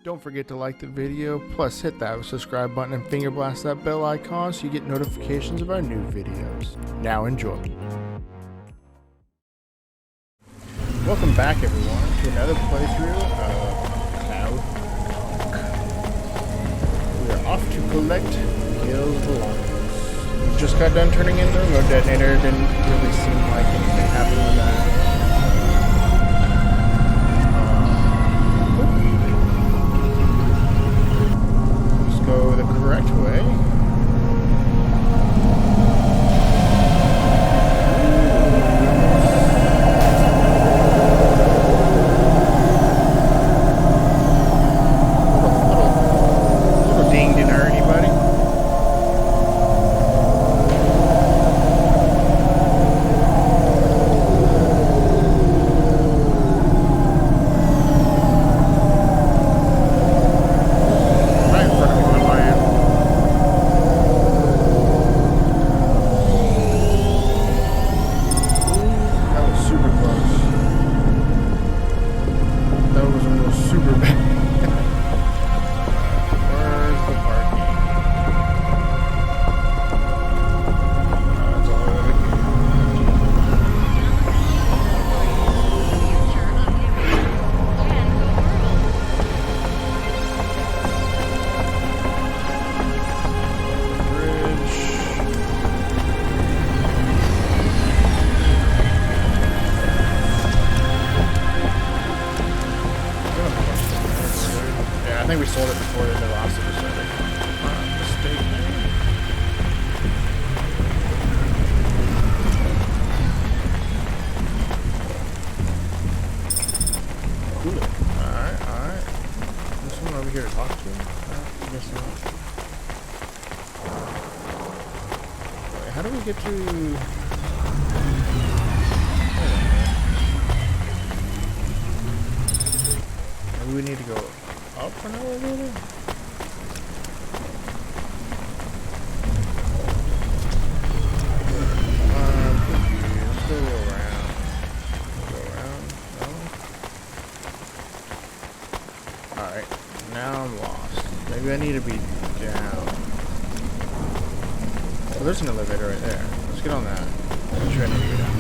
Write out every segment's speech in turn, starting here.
Don't forget to like the video, plus hit that subscribe button and finger blast that bell icon so you get notifications of our new videos. Now enjoy. Welcome back everyone to another playthrough of Cloudpunk. We are off to collect Gale's belongings. We just got done turning in the remote detonator, didn't really seem like anything happened with that. Go the correct way. Little ding didn't hurt anybody. I think we sold it before the last episode. Cool. Alright. There's someone over here to talk to? I guess not. Wait, how do we get to... Maybe we need to go up an elevator? I'm confused. Let's go around. Go around? No? Alright. Now I'm lost. Maybe I need to be down. Oh, there's an elevator right there. Let's get on that. I'm sure I need to go down.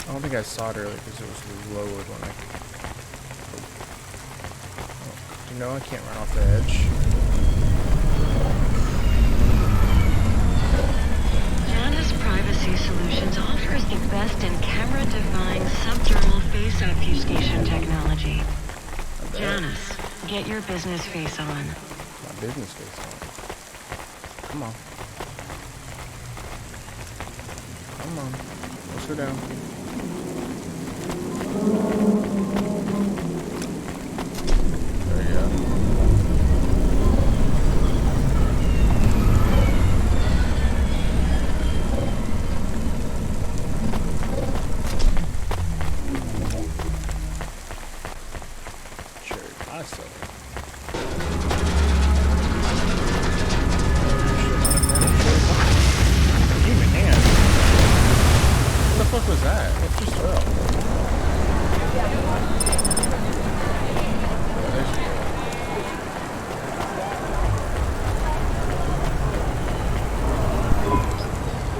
I don't think I saw it earlier because it was lowered when I... Oh, no, I can't run off the edge. Janus Privacy Solutions offers the best in camera-defying subdermal face obfuscation technology. Janus, get your business face on. My business face on. Come on. Come on. Let's go down. There you go. Cherry pasta. Human hand. What the fuck was that? What just fell?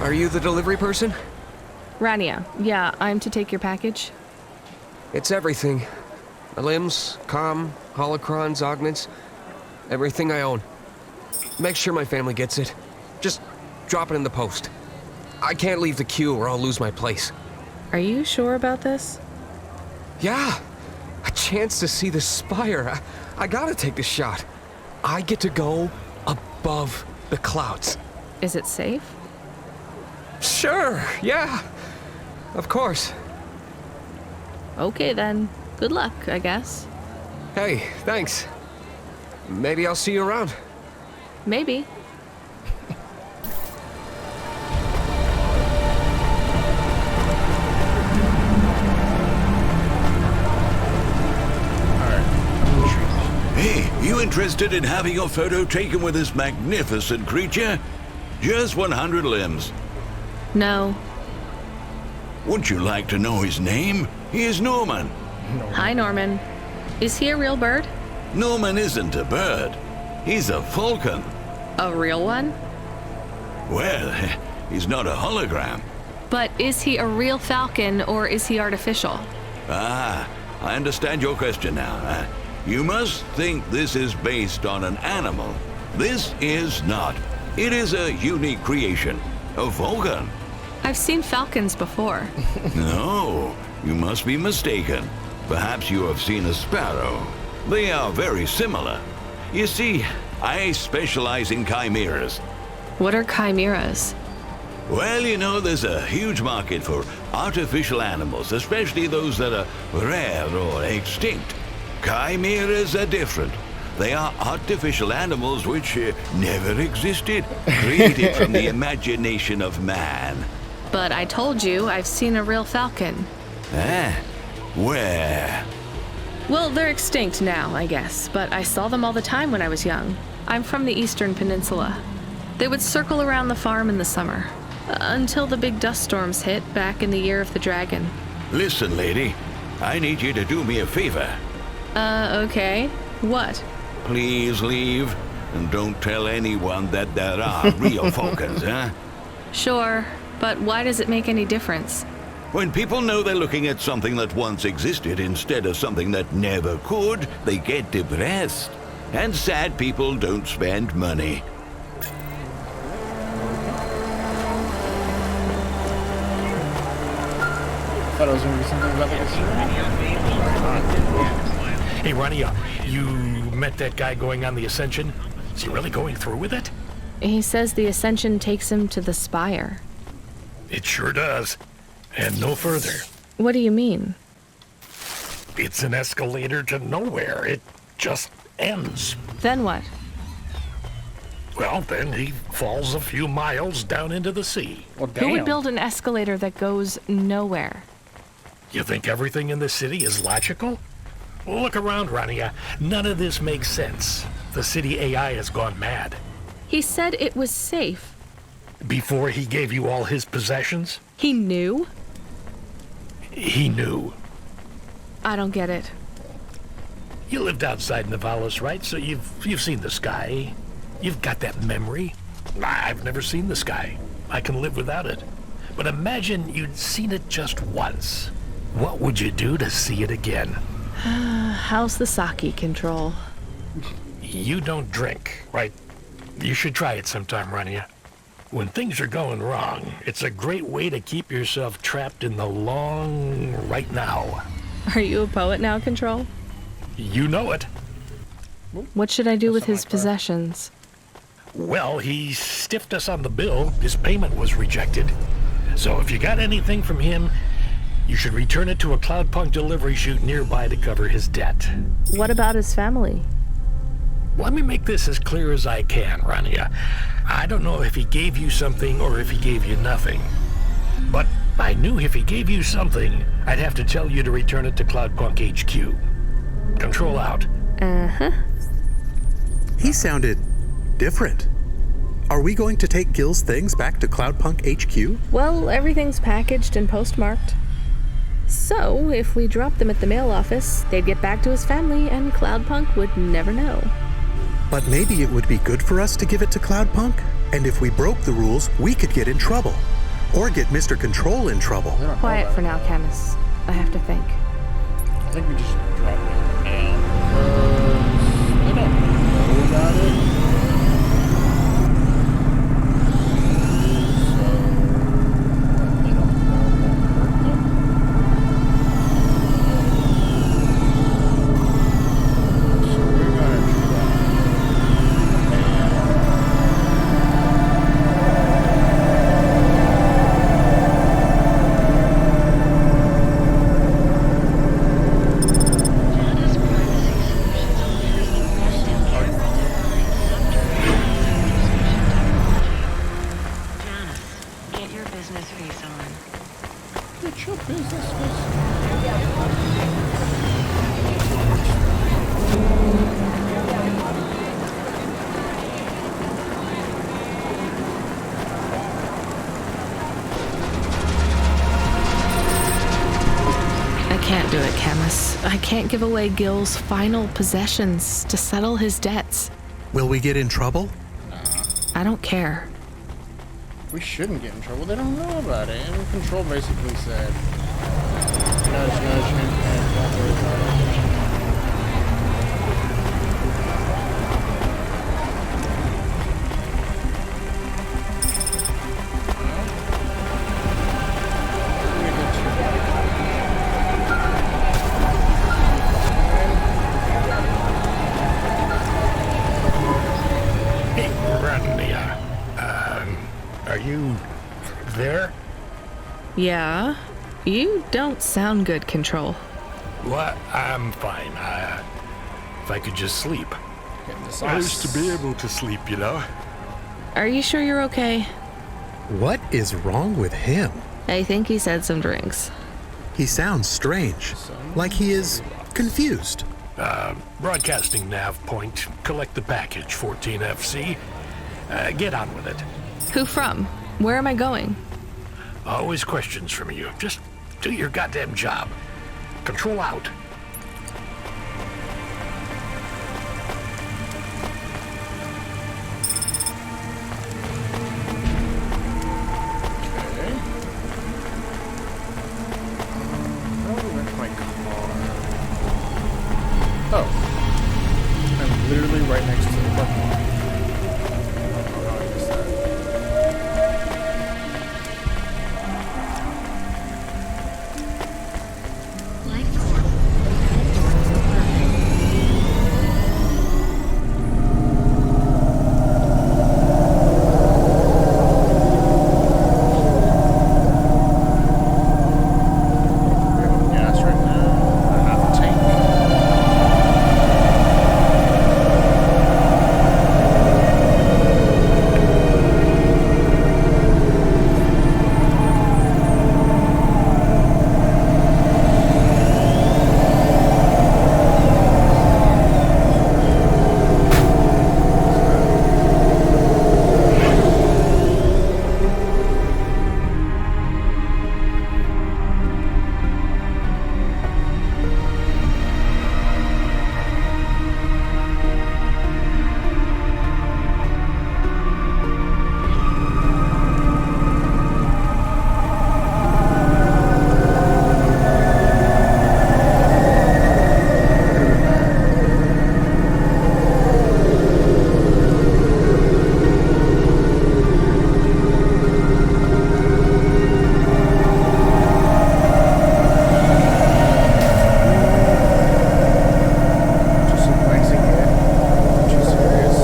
Are you the delivery person? Rania, yeah, I'm to take your package. It's everything. My limbs, comm, holocrons, augments, everything I own. Make sure my family gets it. Just drop it in the post. I can't leave the queue or I'll lose my place. Are you sure about this? Yeah, a chance to see the spire. I gotta take the shot. I get to go above the clouds. Is it safe? Sure, yeah. Of course. Okay then. Good luck, I guess. Hey, thanks. Maybe I'll see you around. Maybe. Hey, you interested in having your photo taken with this magnificent creature? Just 100 limbs. No. Would you like to know his name? He is Norman. Hi, Norman. Is he a real bird? Norman isn't a bird. He's a falcon. A real one? Well, he's not a hologram. But is he a real falcon or is he artificial? Ah, I understand your question now. You must think this is based on an animal. This is not. It is a unique creation. A falcon. I've seen falcons before. No, you must be mistaken. Perhaps you have seen a sparrow. They are very similar. You see, I specialize in chimeras. What are chimeras? Well, you know, there's a huge market for artificial animals, especially those that are rare or extinct. Chimeras are different. They are artificial animals which never existed, created from the imagination of man. But I told you I've seen a real falcon. Eh? Where? Well, they're extinct now, I guess, but I saw them all the time when I was young. I'm from the Eastern Peninsula. They would circle around the farm in the summer, until the big dust storms hit back in the year of the dragon. Listen, lady, I need you to do me a favor. Okay. What? Please leave, and don't tell anyone that there are real falcons, huh? Sure, but why does it make any difference? When people know they're looking at something that once existed instead of something that never could, they get depressed. And sad people don't spend money. Thought it was going to be something about like a Hey, Rania, you met that guy going on the Ascension? Is he really going through with it? He says the Ascension takes him to the spire. It sure does. And no further. What do you mean? It's an escalator to nowhere. It just ends. Then what? Well, then he falls a few miles down into the sea. Well, Who would damn. build an escalator that goes nowhere? You think everything in the city is logical? Well, look around, Rania. None of this makes sense. The city AI has gone mad. He said it was safe. Before he gave you all his possessions, He knew? he knew. I don't get it. You lived outside Nivalis, right? So you've seen the sky. You've got that memory. I've never seen the sky. I can live without it. But imagine you'd seen it just once. What would you do to see it again? How's the sake control? You don't drink, right? You should try it sometime, Rania. When things are going wrong, it's a great way to keep yourself trapped in the long right now. Are you a poet now, Control? You know it. What should I do with his possessions? Well, he stiffed us on the bill. His payment was rejected. So if you got anything from him, you should return it to a Cloudpunk delivery chute nearby to cover his debt. What about his family? Let me make this as clear as I can, Rania. I don't know if he gave you something or if he gave you nothing. But I knew if he gave you something, I'd have to tell you to return it to Cloudpunk HQ. Control out. Uh-huh. He sounded different. Are we going to take Gil's things back to Cloudpunk HQ? Well, everything's packaged and postmarked. So, if we dropped them at the mail office, they'd get back to his family and Cloudpunk would never know. But maybe it would be good for us to give it to Cloudpunk? And if we broke the rules, we could get in trouble. Or get Mr. Control in trouble. Quiet for now, Camus. I have to think. I think we just dropped it down because I don't know about it. can't do it, Camus. I can't give away Gil's final possessions to settle his debts. Will we get in trouble? I don't care. We shouldn't get in trouble. They don't know about it. And Control basically said, nudge, nudge, hint, hint, Are you there? Yeah? You don't sound good, Control. What? I'm fine. If I could just sleep. hint. I used to be able to sleep, you know? Are you sure you're okay? What is wrong with him? I think he said some drinks. He sounds strange, like he is confused. Broadcasting nav point. Collect the package, 14FC. Get on with it. Who from? Where am I going? Always questions from you. Just do your goddamn job. Control out. Okay. How do I wreck my car? Oh. I'm literally right next to the parking lot. Oh, how I missed that. Life form. Head towards the surface. We have gas right now. Half a tank. Just waxing it. Too serious.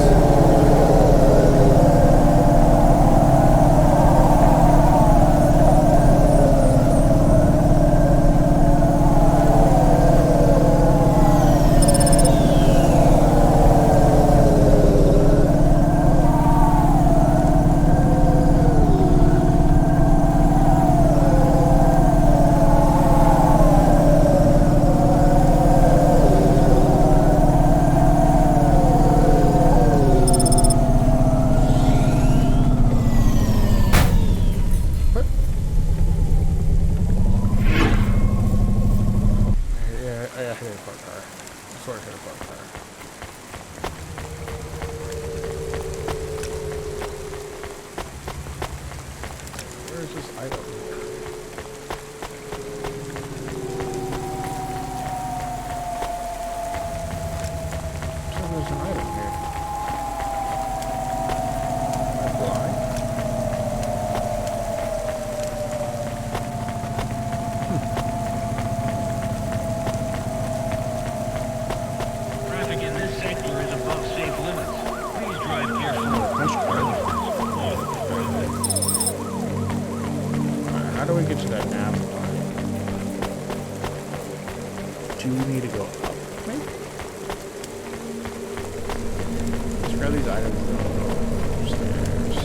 What? Yeah, I hit a parked car. I swear I hit a parked car. Where is this item? So there's an item here. Am I blind? Traffic in this sector is above safe limits. Please drive carefully. Alright, how do we get to that nav line? Do we need to go up, maybe? Let's grab these items and then we'll go upstairs.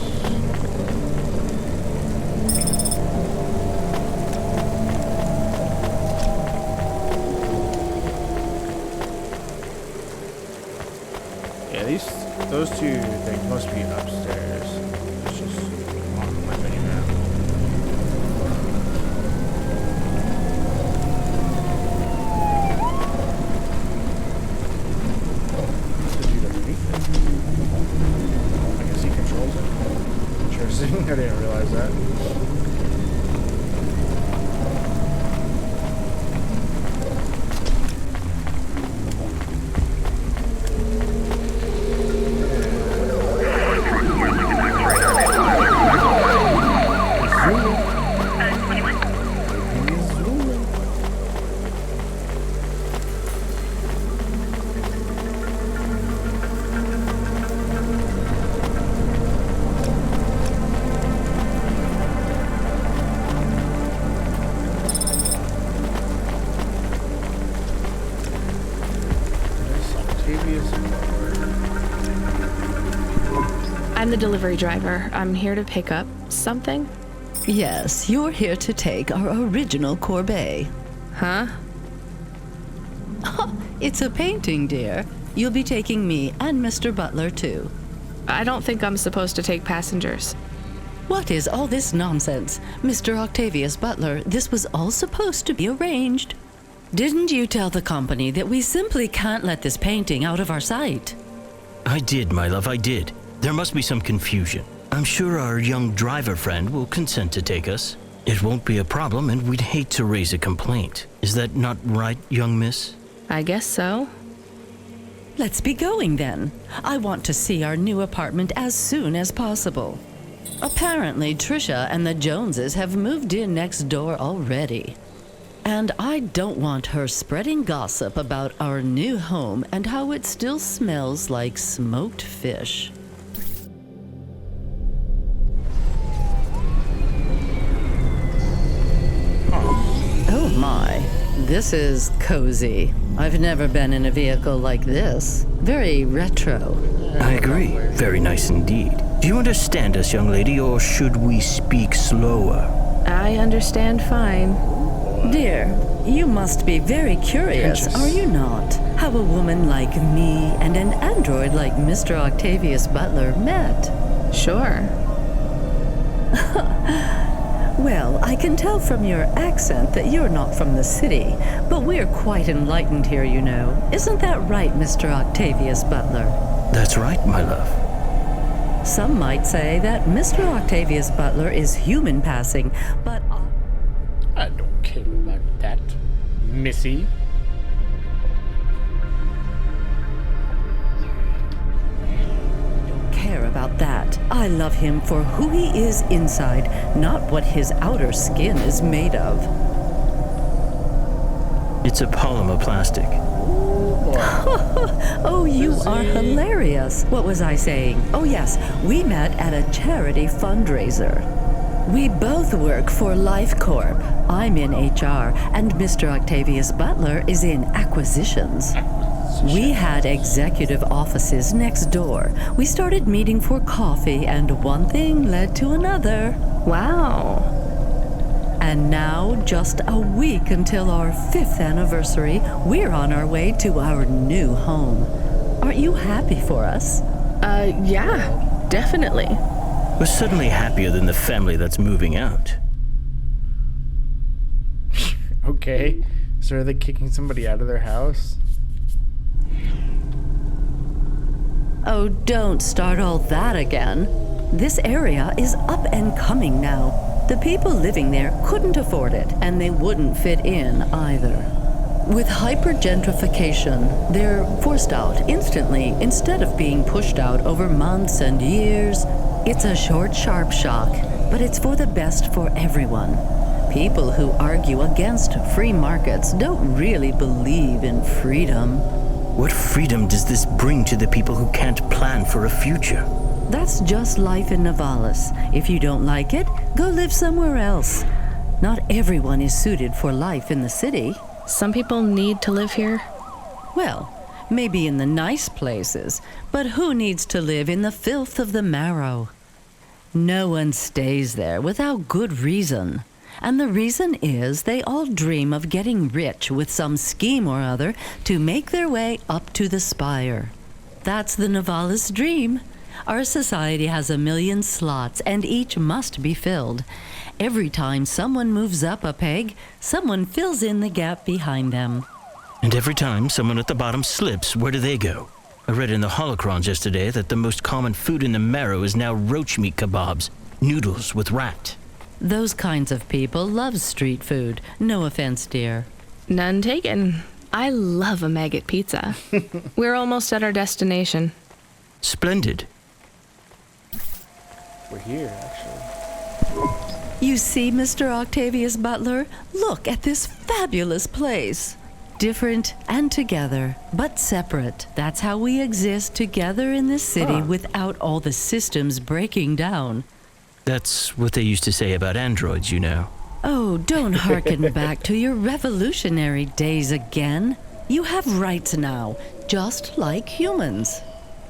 Yeah, those two things must be upstairs. It's just on my mini map. I'm the delivery driver. I'm here to pick up something. Yes, you're here to take our original corbeille. Huh? It's a painting, dear. You'll be taking me and Mr. Butler, too. I don't think I'm supposed to take passengers. What is all this nonsense? Mr. Octavius Butler, this was all supposed to be arranged. Didn't you tell the company that we simply can't let this painting out of our sight? I did, my love, I did. There must be some confusion. I'm sure our young driver friend will consent to take us. It won't be a problem, and we'd hate to raise a complaint. Is that not right, young miss? I guess so. Let's be going then. I want to see our new apartment as soon as possible. Apparently, Trisha and the Joneses have moved in next door already. And I don't want her spreading gossip about our new home and how it still smells like smoked fish. Oh my, this is cozy. I've never been in a vehicle like this. Very retro. I agree. Very nice indeed. Do you understand us, young lady, or should we speak slower? I understand fine. Dear, you must be very curious, are you not? How a woman like me and an android like Mr. Octavius Butler met. Sure. Well, I can tell from your accent that you're not from the city, but we're quite enlightened here, you know. Isn't that right, Mr. Octavius Butler? That's right, my love. Some might say that Mr. Octavius Butler is human passing, but I don't care about that, Missy. care about that. I love him for who he is inside, not what his outer skin is made of. It's a polymer plastic. Oh, you are hilarious. What was I saying? Oh, yes, we met at a charity fundraiser. We both work for Life Corp. I'm in HR, and Mr. Octavius Butler is in acquisitions. We had executive offices next door. We started meeting for coffee, and one thing led to another. Wow. And now, just a week until our 5th anniversary, we're on our way to our new home. Aren't you happy for us? Yeah, definitely. We're suddenly happier than the family that's moving out. Okay, so are they kicking somebody out of their house? Oh, don't start all that again. This area is up and coming now. The people living there couldn't afford it, and they wouldn't fit in either. With hyper-gentrification, they're forced out instantly instead of being pushed out over months and years. It's a short, sharp shock, but it's for the best for everyone. People who argue against free markets don't really believe in freedom. What freedom does this bring to the people who can't plan for a future? That's just life in Nivalis. If you don't like it, go live somewhere else. Not everyone is suited for life in the city. Some people need to live here. Well, maybe in the nice places, but who needs to live in the filth of the Marrow? No one stays there without good reason. And the reason is they all dream of getting rich with some scheme or other to make their way up to the spire. That's the Nivalis dream. Our society has 1 million slots, and each must be filled. Every time someone moves up a peg, someone fills in the gap behind them. And every time someone at the bottom slips, where do they go? I read in the holocrons yesterday that the most common food in the Marrow is now roach meat kebabs, noodles with rat. Those kinds of people love street food. No offense, dear. None taken. I love a maggot pizza. We're almost at our destination. Splendid. We're here, actually. You see, Mr. Octavius Butler? Look at this fabulous place. Different and together, but separate. That's how we exist together in this city without all the systems breaking down. That's what they used to say about androids, you know. Oh, don't hearken back to your revolutionary days again. You have rights now, just like humans.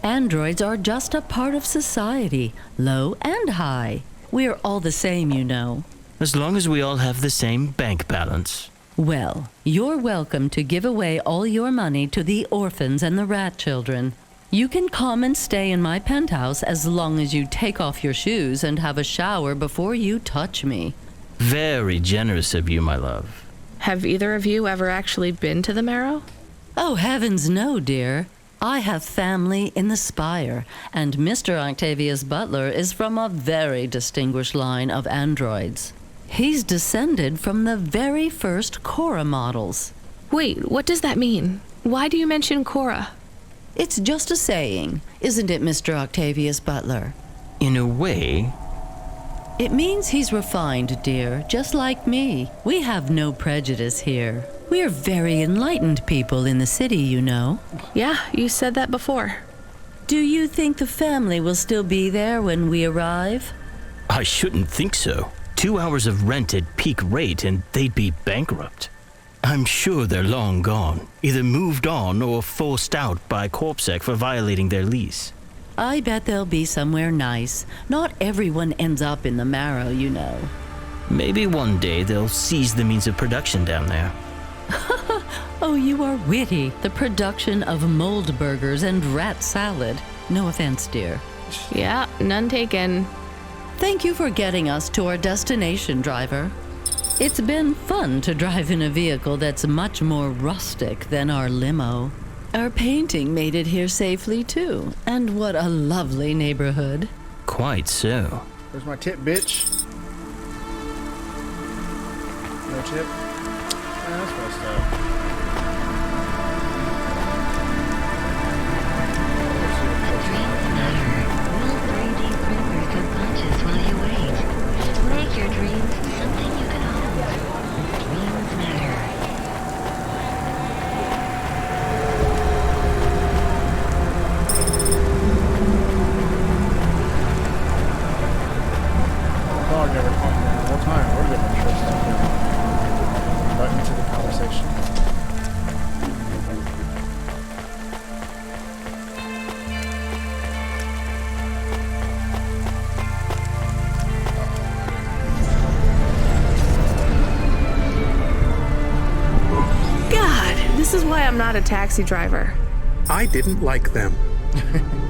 Androids are just a part of society, low and high. We're all the same, you know. As long as we all have the same bank balance. Well, you're welcome to give away all your money to the orphans and the rat children. You can come and stay in my penthouse as long as you take off your shoes and have a shower before you touch me. Very generous of you, my love. Have either of you ever actually been to the Marrow? Oh, heavens no, dear. I have family in the Spire, and Mr. Octavius Butler is from a very distinguished line of androids. He's descended from the very first Cora models. Wait, what does that mean? Why do you mention Cora? It's just a saying, isn't it, Mr. Octavius Butler? In a way. It means he's refined, dear, just like me. We have no prejudice here. We're very enlightened people in the city, you know. Yeah, you said that before. Do you think the family will still be there when we arrive? I shouldn't think so. 2 hours of rent at peak rate and they'd be bankrupt. I'm sure they're long gone, either moved on or forced out by Corpsec for violating their lease. I bet they'll be somewhere nice. Not everyone ends up in the Marrow, you know. Maybe one day they'll seize the means of production down there. Oh, you are witty. The production of mold burgers and rat salad. No offense, dear. Yeah, none taken. Thank you for getting us to our destination, driver. It's been fun to drive in a vehicle that's much more rustic than our limo. Our painting made it here safely, too. And what a lovely neighborhood. Quite so. Where's my tip, bitch? No tip? That's messed up. Dreams matter. We'll 3D print your subconscious while you wait. Make your dreams something you can hold. Dreams matter. Dog never called me the whole time. We're getting interested. Invite me to the conversation. God, this is why I'm not a taxi driver. I didn't like them.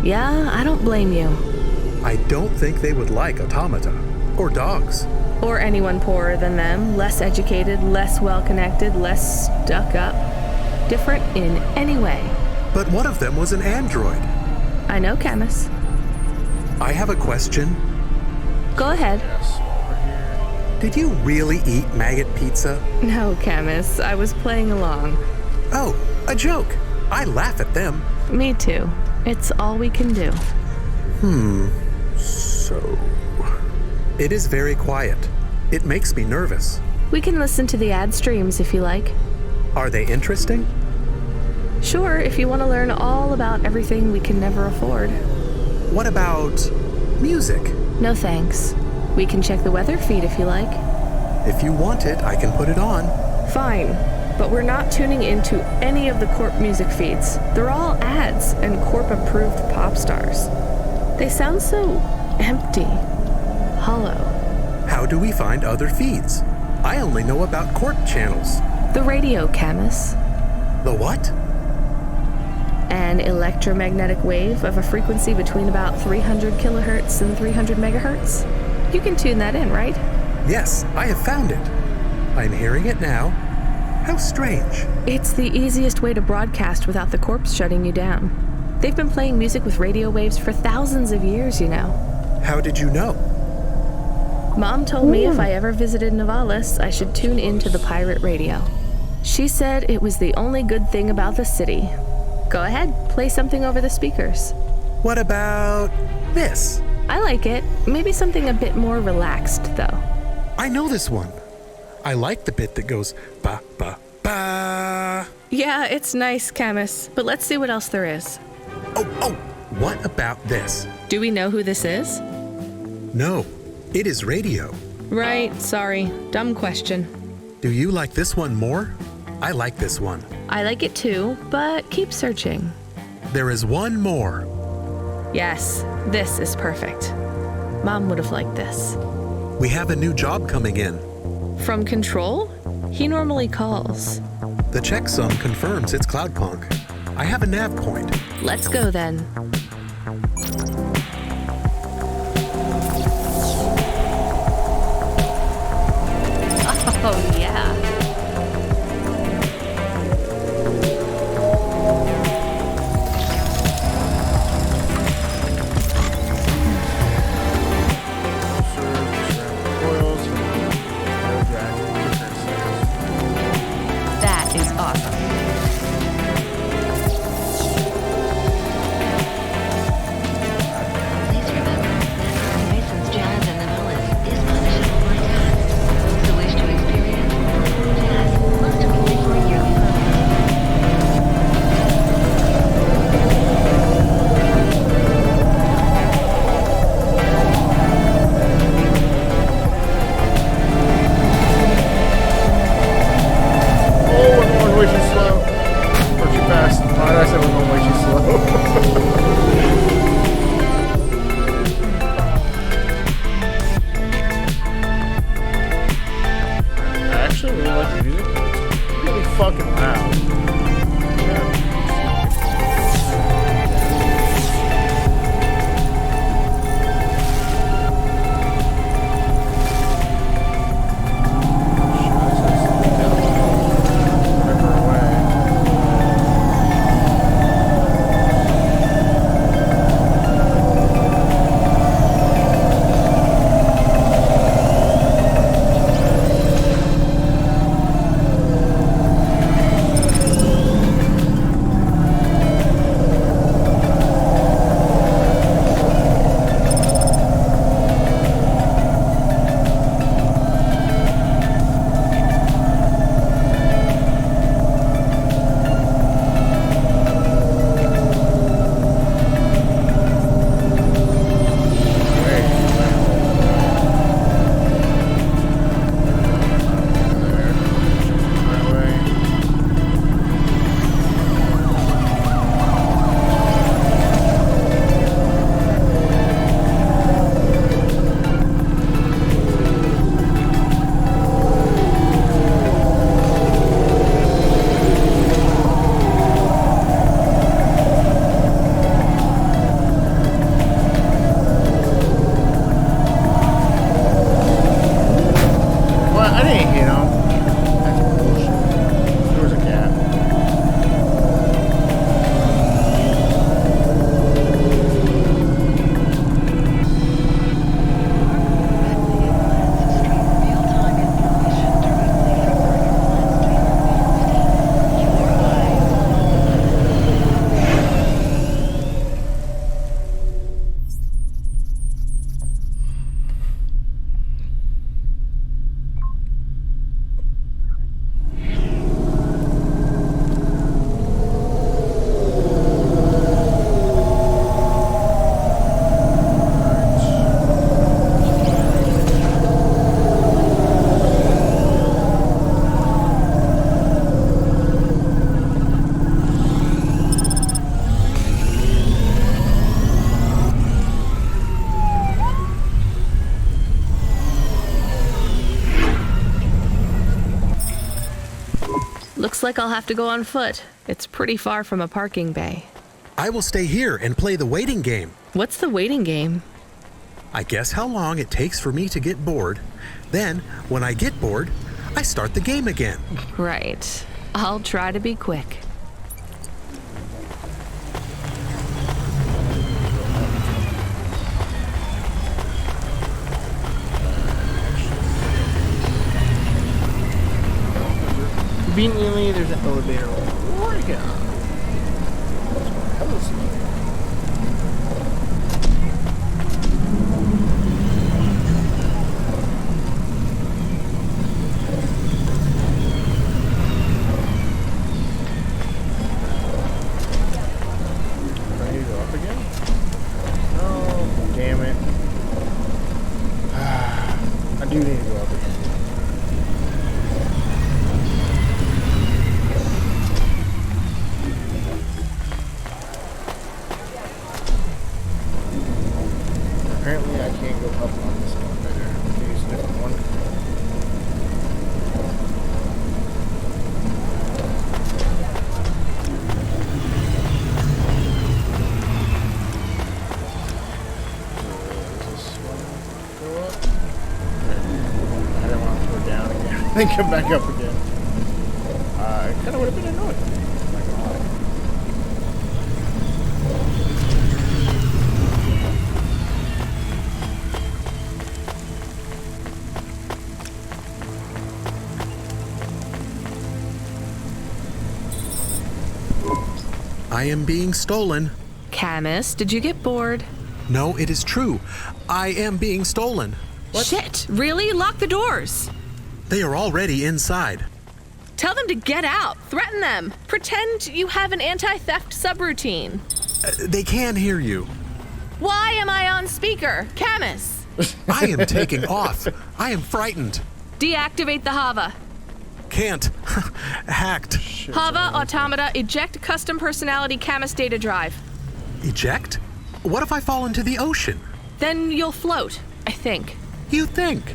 Yeah, I don't blame you. I don't think they would like automata. Or dogs. Or anyone poorer than them, less educated, less well-connected, less stuck up. Different in any way. But one of them was an android. I know, Camus. I have a question. Go ahead. Yes, over here. Did you really eat maggot pizza? No, Camus, I was playing along. Oh, a joke. I laugh at them. Me too. It's all we can do. So... It is very quiet. It makes me nervous. We can listen to the ad streams if you like. Are they interesting? Sure, if you want to learn all about everything we can never afford. What about music? No thanks. We can check the weather feed if you like. If you want it, I can put it on. Fine, but we're not tuning into any of the Corp music feeds. They're all ads and Corp-approved pop stars. They sound so empty, hollow. How do we find other feeds? I only know about Corp channels. The radio, Camus. The what? An electromagnetic wave of a frequency between about 300 kilohertz and 300 megahertz. You can tune that in, right? Yes, I have found it. I'm hearing it now. How strange. It's the easiest way to broadcast without the corpse shutting you down. They've been playing music with radio waves for thousands of years, you know. How did you know? Mom told me if I ever visited Nivalis, I should tune into the pirate radio. She said it was the only good thing about the city. Go ahead, play something over the speakers. What about this? I like it. Maybe something a bit more relaxed, though. I know this one. I like the bit that goes ba ba ba. Yeah, it's nice, Camus, but let's see what else there is. Oh, what about this? Do we know who this is? No, it is radio. Right, sorry. Dumb question. Do you like this one more? I like this one. I like it too, but keep searching. There is one more. Yes, this is perfect. Mom would have liked this. We have a new job coming in. From Control? He normally calls. The checksum confirms it's Cloudpunk. I have a nav point. Let's go then. Oh, yeah. That is awesome. Please remember that licensed jazz in Nivalis is punishable by tax. Those who wish to experience full jazz must apply for a yearly permit. Oh, we're going way too slow. Or too fast. Why did I say we're going way too slow? I actually really like the music. It's really fucking loud. Looks like I'll have to go on foot. It's pretty far from a parking bay. I will stay here and play the waiting game. What's the waiting game? I guess how long it takes for me to get bored. Then, when I get bored, I start the game again. Right. I'll try to be quick. Conveniently, there's an elevator right here. Hella slow. Do I need to go up again? Oh, damn it. I do need to go up again. then come back up again. It kind of would have been annoying. I'm not gonna lie. I am being stolen. Camus, did you get bored? No, it is true. I am being stolen. Shit, really? Lock the doors. They are already inside. Tell them to get out. Threaten them. Pretend you have an anti-theft subroutine. They can hear you. Why am I on speaker? Camus! I am taking off. I am frightened. Deactivate the Hava. Can't. Hacked. Hava, automata, eject custom personality Camus data drive. Eject? What if I fall into the ocean? Then you'll float, I think. You think?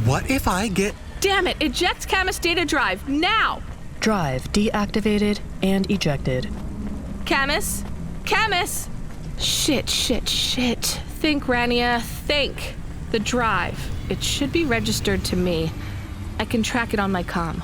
What if I get... Damn it, eject Camus data drive, now! Drive deactivated and ejected. Camus? Camus! Shit. Think, Rania, think. The drive. It should be registered to me. I can track it on my comm.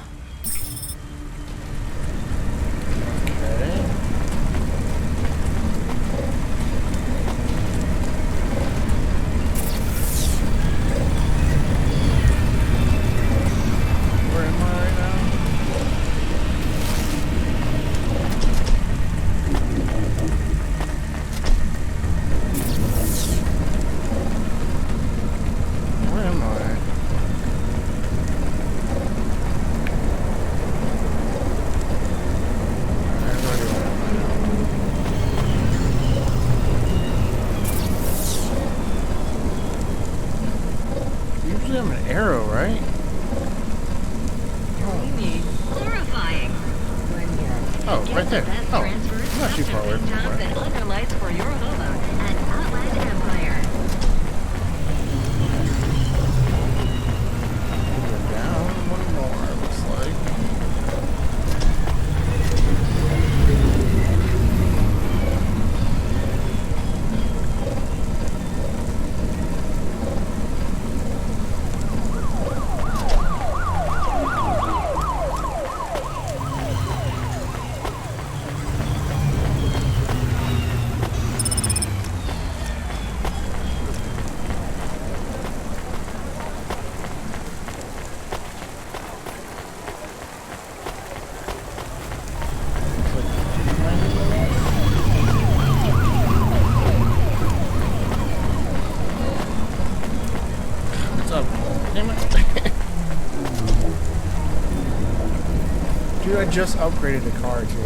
Dude, I just upgraded the car too.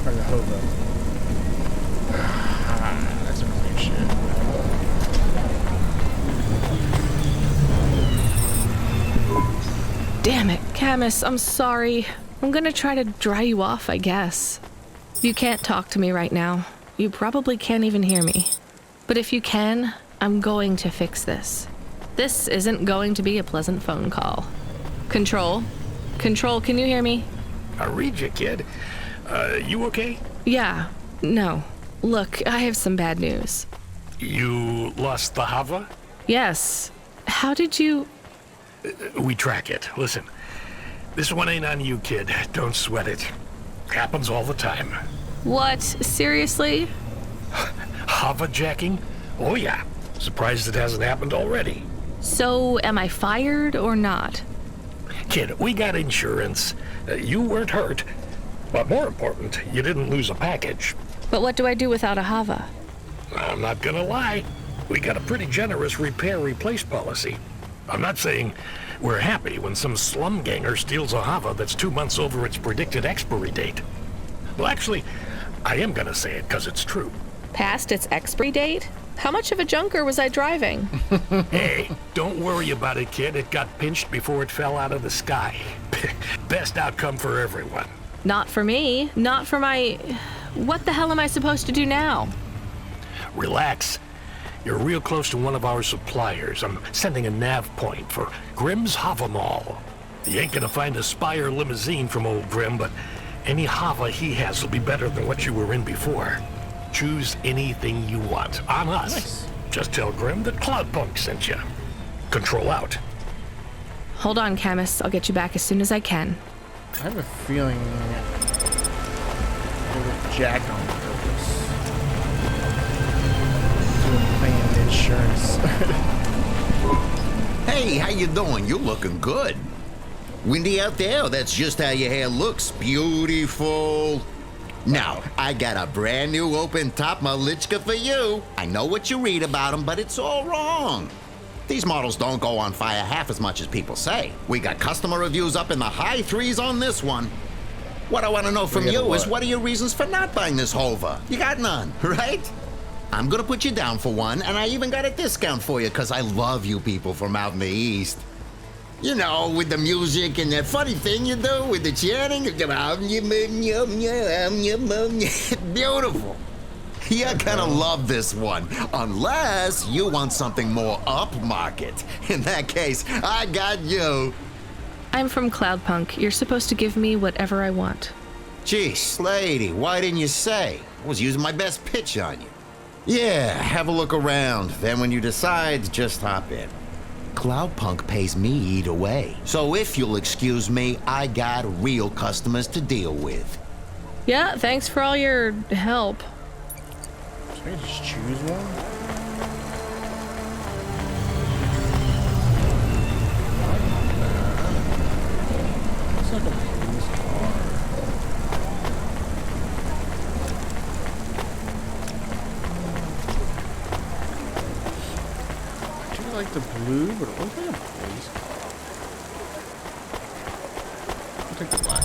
Or the Hava. That's annoying shit. Damn it, Camus, I'm sorry. I'm gonna try to dry you off, I guess. You can't talk to me right now. You probably can't even hear me. But if you can, I'm going to fix this. This isn't going to be a pleasant phone call. Control? Control, can you hear me? I read you, kid. You okay? Yeah. No. Look, I have some bad news. You lost the Hava? Yes. How did you... We track it. Listen, this one ain't on you, kid. Don't sweat it. Happens all the time. What? Seriously? Hava jacking? Oh yeah. Surprised it hasn't happened already. So, am I fired or not? Kid, we got insurance. You weren't hurt. But more important, you didn't lose a package. But what do I do without a Hava? I'm not gonna lie. We got a pretty generous repair-replace policy. I'm not saying we're happy when some slum ganger steals a Hava that's 2 months over its predicted expiry date. Well, actually, I am gonna say it because it's true. Past its expiry date? How much of a junker was I driving? Hey, don't worry about it, kid. It got pinched before it fell out of the sky. Best outcome for everyone. Not for me. Not for my... What the hell am I supposed to do now? Relax. You're real close to one of our suppliers. I'm sending a nav point for Grimm's Hava Mall. You ain't gonna find a Spire limousine from old Grimm, but any Hava he has will be better than what you were in before. Choose anything you want. On us. Nice. Just tell Grimm that Cloudpunk sent you. Control out. Hold on, Camus. I'll get you back as soon as I can. I have a feeling they were jacked on purpose. Doing paying insurance. Hey, how you doing? You're looking good. Windy out there? That's just how your hair looks. Beautiful. Now, I got a brand new open-top Malichka for you. I know what you read about them, but it's all wrong. These models don't go on fire half as much as people say. We got customer reviews up in the high 3s on this one. What I want to know from you is what are your reasons for not buying this Hava? You got none, right? I'm gonna put you down for one, and I even got a discount for you because I love you people from out in the East. You know, with the music and that funny thing you do with the chanting. Beautiful. You're gonna love this one, unless you want something more upmarket. In that case, I got you. I'm from Cloudpunk. You're supposed to give me whatever I want. Jeez, lady, why didn't you say? I was using my best pitch on you. Yeah, have a look around. Then when you decide, just hop in. Cloudpunk pays me either way. So if you'll excuse me, I got real customers to deal with. Yeah, thanks for all your help. Should I just choose one? Looks like a police car. I do like the blue, but it looks like a police car. I'll take the black.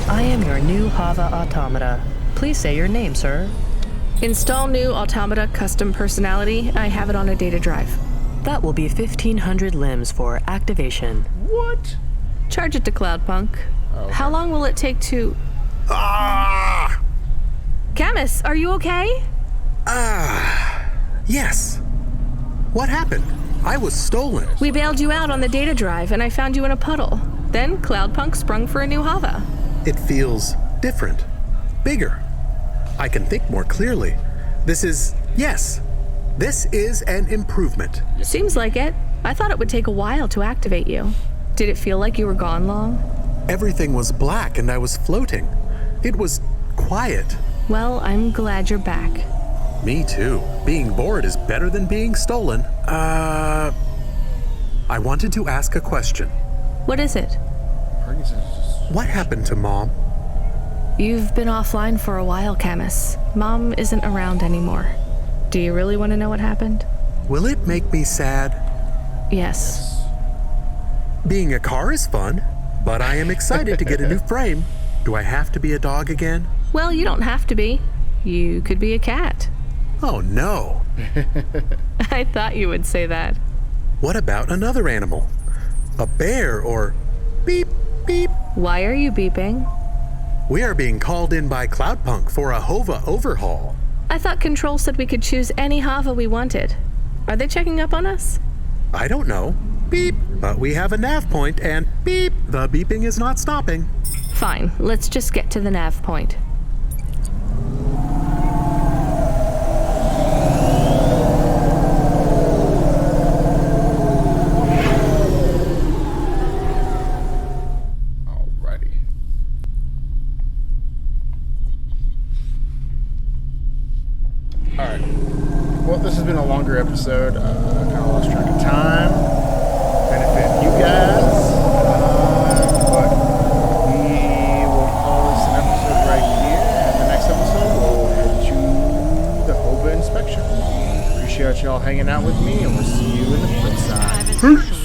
I am your new Hava automata. Please say your name, sir. Install new automata custom personality. I have it on a data drive. That will be 1,500 limbs for activation. What? Charge it to Cloudpunk. Oh, okay. How long will it take to... Ah! Camus, are you okay? Yes. What happened? I was stolen. We bailed you out on the data drive, and I found you in a puddle. Then Cloudpunk sprung for a new Hava. It feels different. Bigger. I can think more clearly. This is an improvement. Seems like it. I thought it would take a while to activate you. Did it feel like you were gone long? Everything was black and I was floating. It was quiet. Well, I'm glad you're back. Me too. Being bored is better than being stolen. I wanted to ask a question. What is it? What happened to Mom? You've been offline for a while, Camus. Mom isn't around anymore. Do you really want to know what happened? Will it make me sad? Yes. Being a car is fun, but I am excited to get a new frame. Do I have to be a dog again? Well, you don't have to be. You could be a cat. Oh no. I thought you would say that. What about another animal? A bear or beep, beep. Why are you beeping? We are being called in by Cloudpunk for a Hava overhaul. I thought Control said we could choose any Hava we wanted. Are they checking up on us? I don't know. Beep. But we have a nav point and beep. The beeping is not stopping. Fine. Let's just get to the nav point. Alright. Well, this has been a longer episode. I kind of lost track of time. Benefit you guys. But we will call this an episode right here. And the next episode, we'll head to the Hova inspection. Appreciate y'all hanging out with me, and we'll see you in the flip side. Peace.